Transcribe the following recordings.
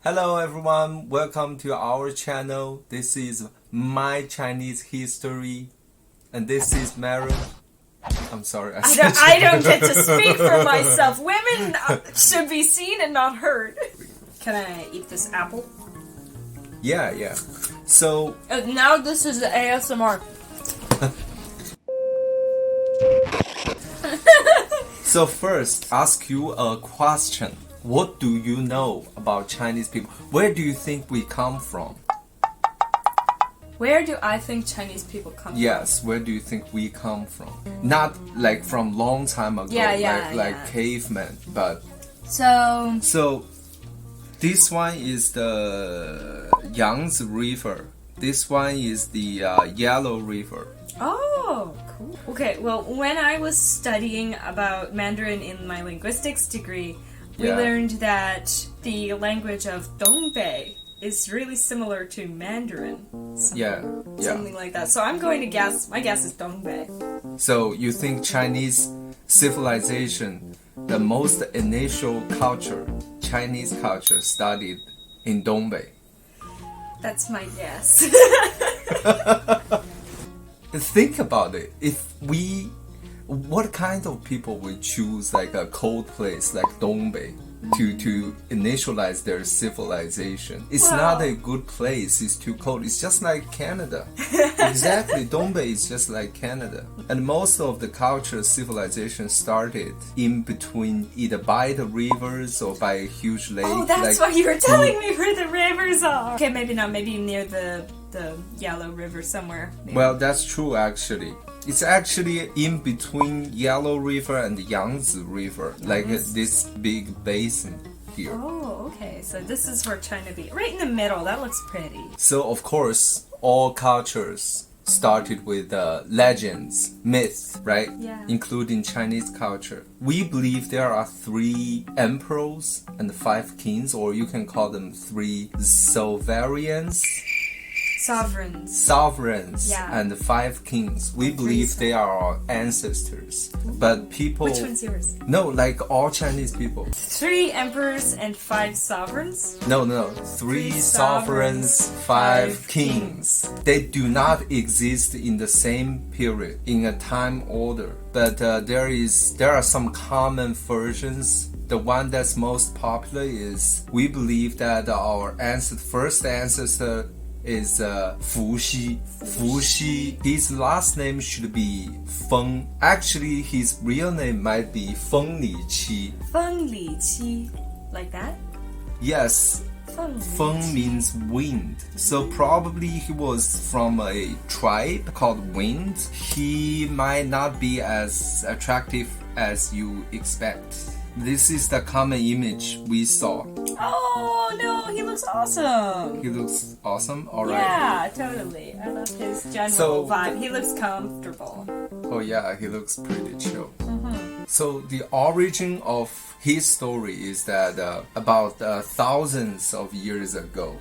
Hello everyone, welcome to our channel. This is My Chinese History, and this is Mary. I'm sorry, I don't get to speak for myself. Women should be seen and not heard. Can I eat this apple? Yeah. So now this is the ASMR. So first, ask you a question. What do you know about Chinese people? Where do you think we come from? Where do I think Chinese people come Yes, where do you think we come from? Not like from long time ago, like cavemen, but from? So this one is the Yangtze River. This one is the Yellow River. Oh, cool. Okay, well, when I was studying about Mandarin in my linguistics degree, we learned that the language of Dongbei is really similar to Mandarin. Something like that. So I'm going to guess, my guess is Dongbei. So you think Chinese civilization, the most initial culture, Chinese culture, started in Dongbei? That's my guess. Think about it. What kind of people would choose like a cold place like Dongbei to initialize their civilization? It's not a good place. It's too cold. It's just like Canada. Exactly. Dongbei is just like Canada. And most of the culture civilization started in between, either by the rivers or by a huge lake. Oh, that's why you were telling me where the rivers are. Okay, maybe not. Maybe near the Yellow River somewhere. Maybe. Well, that's true actually. It's actually in between Yellow River and Yangtze River, like this big basin here. Oh, okay. So this is where China be. Right in the middle. That looks pretty. So, of course, all cultures started with legends, myths, right? Yeah. Including Chinese culture. We believe there are 3 emperors and 5 kings, or you can call them 3 sovereigns. Sovereigns and 5 kings. We believe they are our ancestors. But people... Which one's yours? No, like all Chinese people. 3 emperors and 5 sovereigns? No. 3 sovereigns, 5 kings. They do not exist in the same period, in a time order. But there are some common versions. The one that's most popular is, we believe that our first ancestor is Fuxi. His last name should be Feng. Actually, his real name might be Feng Liqi. Feng Liqi. Like that? Yes. Feng means wind. So probably he was from a tribe called Wind. He might not be as attractive as you expect. This is the common image we saw. Oh no, he looks awesome. He looks awesome? Alright. Yeah, totally. I love his general vibe. He looks comfortable. Oh yeah, he looks pretty chill. So the origin of his story is that about thousands of years ago,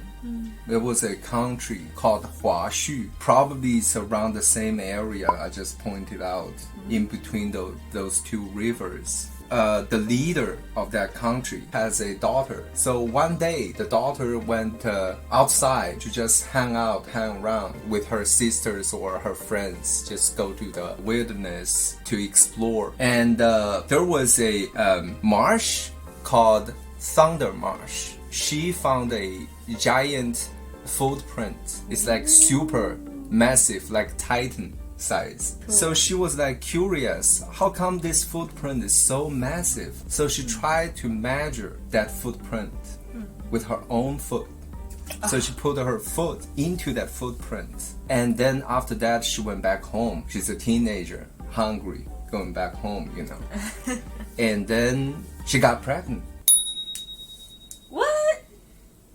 there was a country called Huaxu. Probably it's around the same area I just pointed out, in between those 2 rivers. The leader of that country has a daughter. So one day, the daughter went outside to just hang around with her sisters or her friends, just go to the wilderness to explore. And there was a marsh called Thunder Marsh. She found a giant footprint. It's like super massive, like Titan size. Cool. So she was like curious, how come this footprint is so massive? So she tried to measure that footprint with her own foot. So she put her foot into that footprint, and then after that she went back home. She's a teenager, hungry, going back home, you know. And then she got pregnant. What?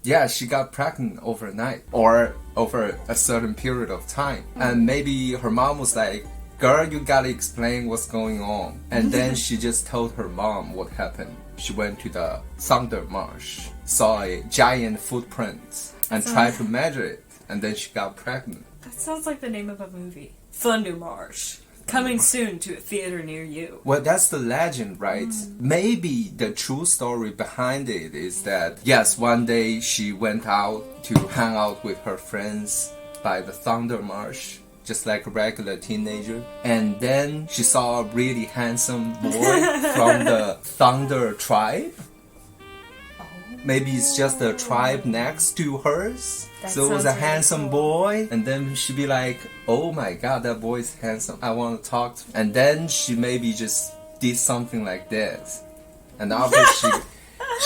Yeah, she got pregnant overnight or over a certain period of time. And maybe her mom was like, girl, you gotta explain what's going on. And then she just told her mom what happened. She went to the Thunder Marsh, saw a giant footprint, and tried to measure it. And then she got pregnant. That sounds like the name of a movie. Thunder Marsh. Coming soon to a theater near you. Well, that's the legend, right? Maybe the true story behind it is that, yes, one day she went out to hang out with her friends by the Thunder Marsh, just like a regular teenager. And then she saw a really handsome boy from the Thunder tribe. Maybe it's just a tribe next to hers. So it was a handsome boy, and then she'd be like, oh my god, that boy is handsome, I want to talk to him. And then she maybe just did something like that. And after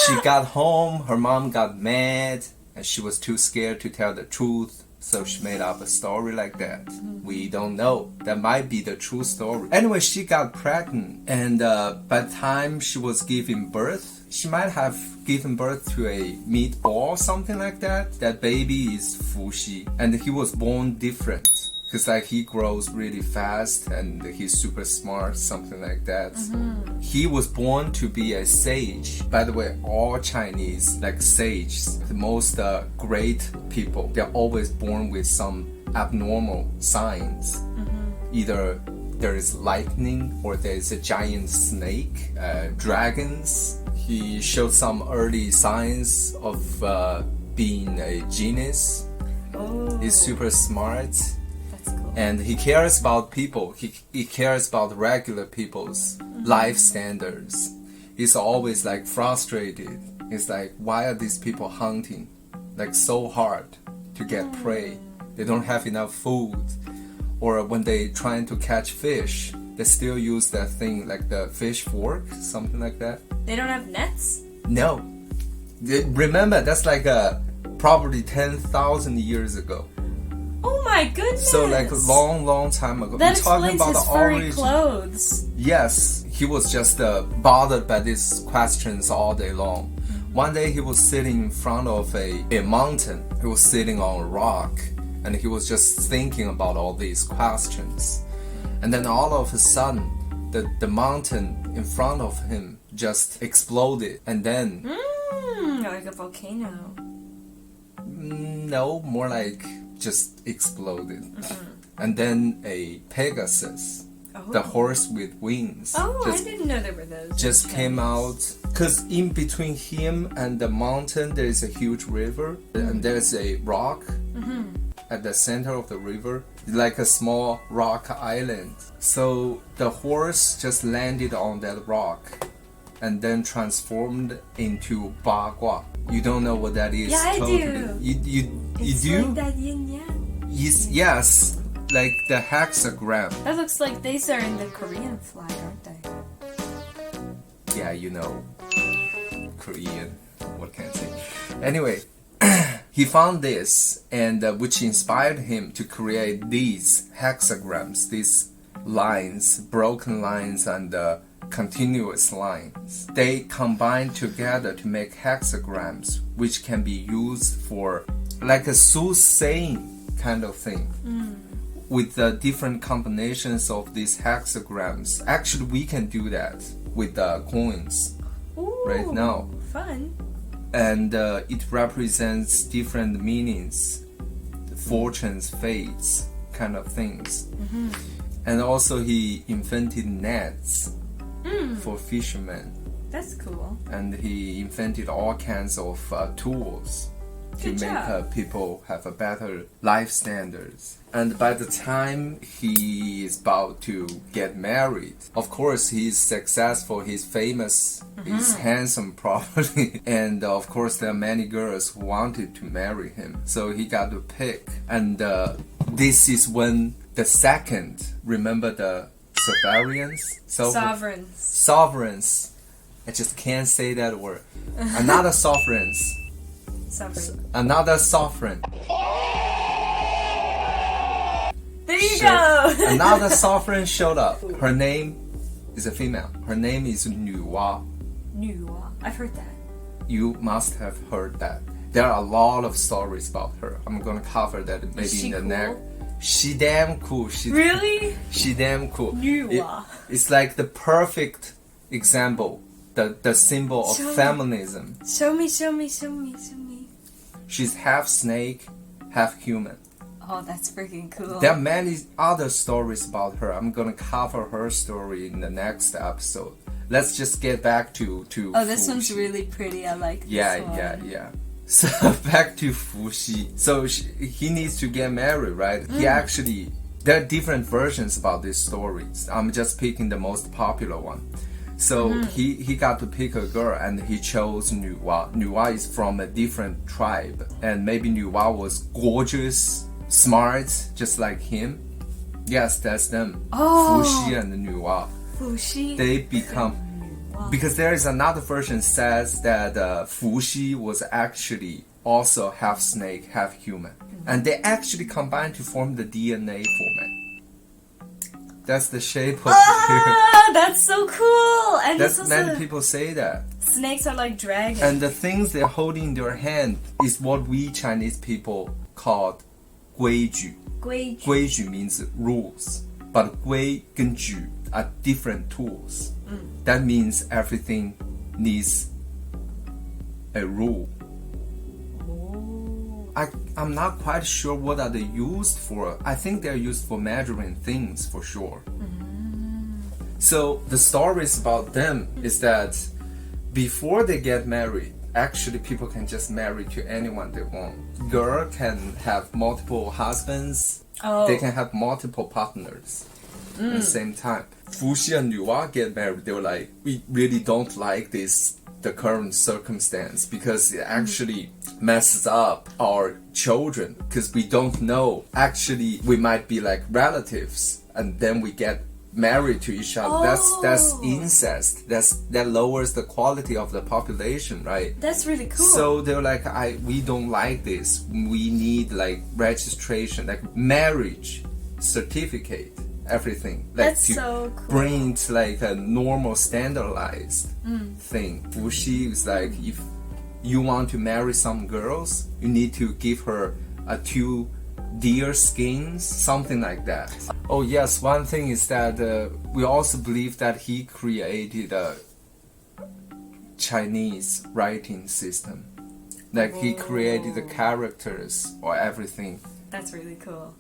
she got home, her mom got mad, and she was too scared to tell the truth. So she made up a story like that. We don't know. That might be the true story. Anyway, she got pregnant, and by the time she was giving birth, she might have given birth to a meatball, something like that. That baby is Fuxi, and he was born different. Because like he grows really fast and he's super smart, something like that. He was born to be a sage. By the way, all Chinese, like sages, the most great people, they're always born with some abnormal signs. Either there is lightning or there is a giant snake, dragons. He showed some early signs of being a genius. He's super smart. And he cares about people. He cares about regular people's life standards. He's always like frustrated. He's like, why are these people hunting like so hard to get prey? They don't have enough food. Or when they trying to catch fish, they still use that thing like the fish fork, something like that. They don't have nets? No. Remember, that's like probably 10,000 years ago. Oh my goodness! So like a long time ago. That We're talking explains about his the furry origin. clothes. Yes, he was just bothered by these questions all day long. One day he was sitting in front of a mountain. He was sitting on a rock, and he was just thinking about all these questions. And then all of a sudden, the mountain in front of him just exploded, and then like a volcano. No, more like just exploded. And then a Pegasus, the horse with wings, I didn't know there were those. just came out. Because in between him and the mountain there is a huge river, and there's a rock at the center of the river, like a small rock island. So the horse just landed on that rock and then transformed into Bagua. You don't know what that is? Yeah, I totally. do. You It's do? like that yin yang. Yes, like the hexagram. That looks like these are in the Korean flag, aren't they? Yeah, you know, Korean. What can I say? Anyway, he found this, and which inspired him to create these hexagrams, these lines, broken lines, and continuous lines. They combine together to make hexagrams, which can be used for like a soothsaying kind of thing. With the different combinations of these hexagrams. Actually, we can do that with the coins. Ooh, right now. Fun. And it represents different meanings, fortunes, fates, kind of things. And also he invented nets for fishermen. That's cool. And he invented all kinds of tools to Good make job. people have a better life standards. And by the time he is about to get married, of course he's successful, he's famous, he's handsome probably, and of course there are many girls who wanted to marry him. So he got to pick, and this is when the second, remember the sovereigns? Sovereigns. I just can't say that word. Another sovereigns. Another sovereign. There you go. Another sovereign showed up. Her name is a female. Her name is Nuwa. Nuwa. I've heard that. You must have heard that. There are a lot of stories about her. I'm gonna cover that maybe Is she in the cool? next. She damn cool. Really? She damn cool. Nuwa. It's like the perfect example. The symbol of feminism. Show me. She's half snake, half human. Oh, that's freaking cool. There are many other stories about her. I'm gonna cover her story in the next episode. Let's just get back to Oh, this Fuxi. one's really pretty. I like this one. Yeah. So back to Fuxi. So he needs to get married, right? He actually, there are different versions about these stories. I'm just picking the most popular one. So he got to pick a girl and he chose Nuwa. Nuwa is from a different tribe. And maybe Nuwa was gorgeous, smart, just like him. Yes, that's them. Oh. Fuxi and Nuwa. Fuxi. They become... Because there is another version says that Fuxi was actually also half snake, half human. And they actually combined to form the DNA format. That's the shape of Ah, that's so cool. And That's it's many also, people say that. snakes are like dragons. And the things they're holding in their hand is what we Chinese people called 规矩. 规矩. 规矩 means rules. But 规 and 矩 are different tools. That means everything needs a rule. I'm not quite sure what are they used for. I think they're used for measuring things for sure. So the stories about them is that before they get married, actually people can just marry to anyone they want. Girl can have multiple husbands. Oh. They can have multiple partners at the same time. Fuxi and Nuwa get married. They were like, we really don't like the current circumstance because it actually messes up our children because we don't know. Actually, we might be like relatives and then we get married to each other. That's incest. That lowers the quality of the population, right? That's really cool. So they're like, we don't like this. We need like registration, like marriage certificate, everything. Like That's to so cool. bring to like a normal standardized thing. Fuxi is like, if you want to marry some girls, you need to give her 2 deer skins, something like that. Oh yes, one thing is that we also believe that he created a Chinese writing system. Like he created the characters or everything. That's really cool.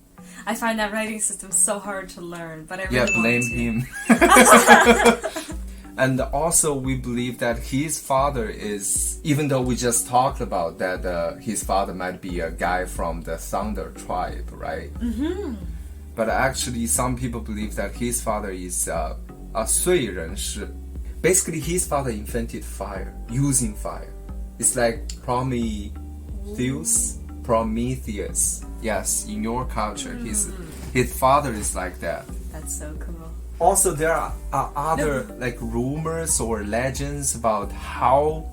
I find that writing system so hard to learn, but I really blame want to. him. And also we believe that his father is, even though we just talked about that his father might be a guy from the Thunder tribe, right? But actually some people believe that his father is a 燧人氏. Basically his father invented fire, using fire. It's like Prometheus. Yes, in your culture, his father is like that. That's so cool. Also, there are other like rumors or legends about how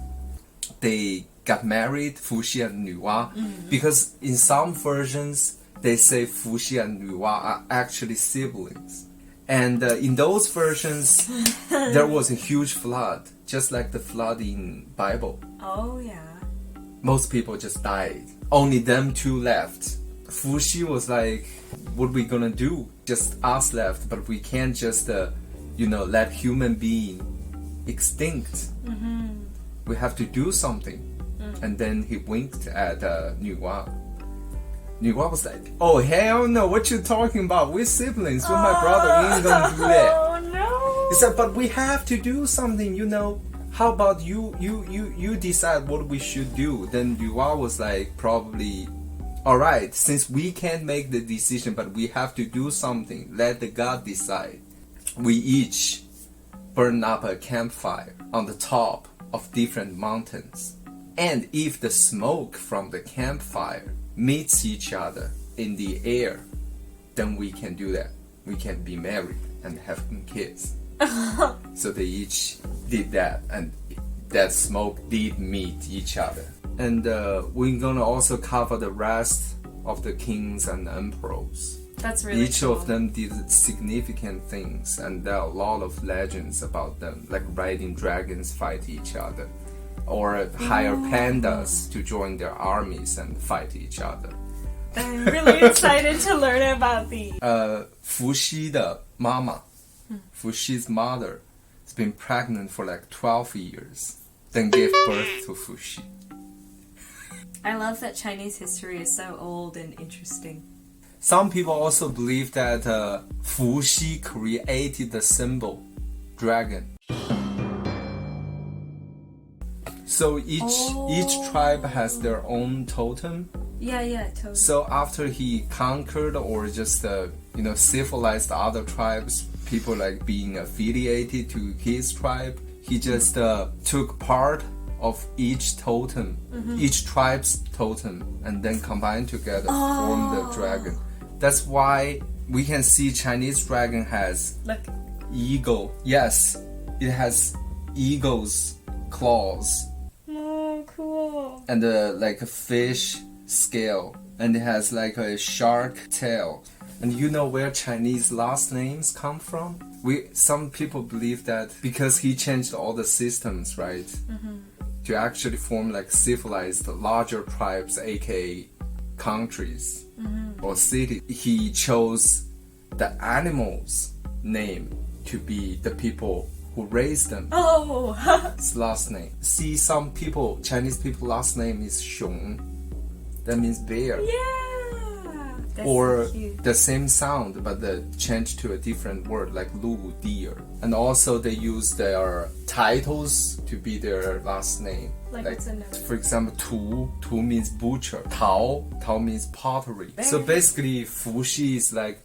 they got married, Fuxi and Nuwa, because in some versions they say Fuxi and Nuwa are actually siblings. And in those versions, there was a huge flood, just like the flood in Bible. Oh yeah. Most people just died. Only them 2 left. Fuxi was like, what are we gonna do? Just us left, but we can't just, let human being extinct. We have to do something. And then he winked at Nuwa. Nuwa was like, oh hell no, what you talking about? We're siblings, we're my brother, we ain't gonna do that. Oh no. He said, but we have to do something, How about you decide what we should do? Then Nuwa was like, probably, alright, since we can't make the decision, but we have to do something, let the God decide. We each burn up a campfire on the top of different mountains. And if the smoke from the campfire meets each other in the air, then we can do that. We can be married and have kids. So they each did that, and that smoke did meet each other. And we're gonna also cover the rest of the kings and emperors. That's really Each cool. of them did significant things, and there are a lot of legends about them, like riding dragons fight each other, or hire pandas to join their armies and fight each other. I'm really excited to learn about these. Fuxi 的妈妈, Fuxi's mother, has been pregnant for like 12 years, then gave birth to Fuxi. I love that Chinese history is so old and interesting. Some people also believe that Fuxi created the symbol dragon. So each tribe has their own totem. Yeah, totally. So after he conquered or just civilized other tribes, people like being affiliated to his tribe, he just took part of each totem, each tribe's totem, and then combined together form the dragon. That's why we can see Chinese dragon has eagle. Yes, it has eagle's claws. Oh, cool. And like a fish scale, and it has like a shark tail. And you know where Chinese last names come from? Some people believe that because he changed all the systems, right? To actually form like civilized larger tribes, aka countries or cities. He chose the animals' name to be the people who raised them. Oh, His last name. See, some people, Chinese people, last name is Xiong. That means bear. yeah. That's Or so cute. the same sound but changed to a different word like Lu, deer. And also they use their titles to be their last name. Like what's another? For example, Tu means butcher. Tao means pottery. So basically Fuxi is like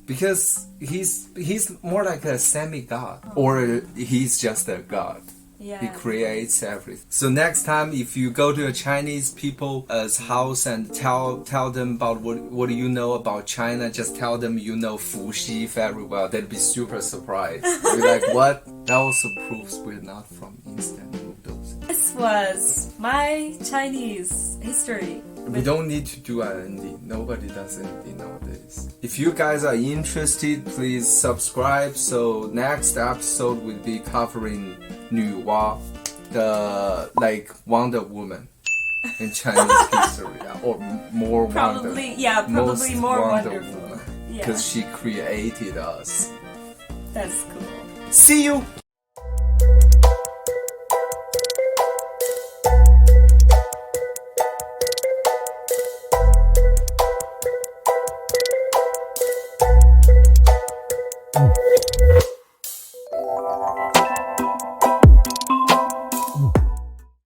because he's more like a semi-god, or he's just a god. Yeah. He creates everything. So next time, if you go to a Chinese people's house and tell them about what do you know about China, just tell them you know Fuxi very well. They'd be super surprised. Be like, what? That also proves we're not from instant noodles. This was my Chinese history. We don't need to do an ending. Nobody does anything nowadays. If you guys are interested, please subscribe. So next episode will be covering 女娲, the like Wonder Woman in Chinese history, or more Probably most more Wonder wonderful. Woman, Yeah. because she created us. That's cool. See you.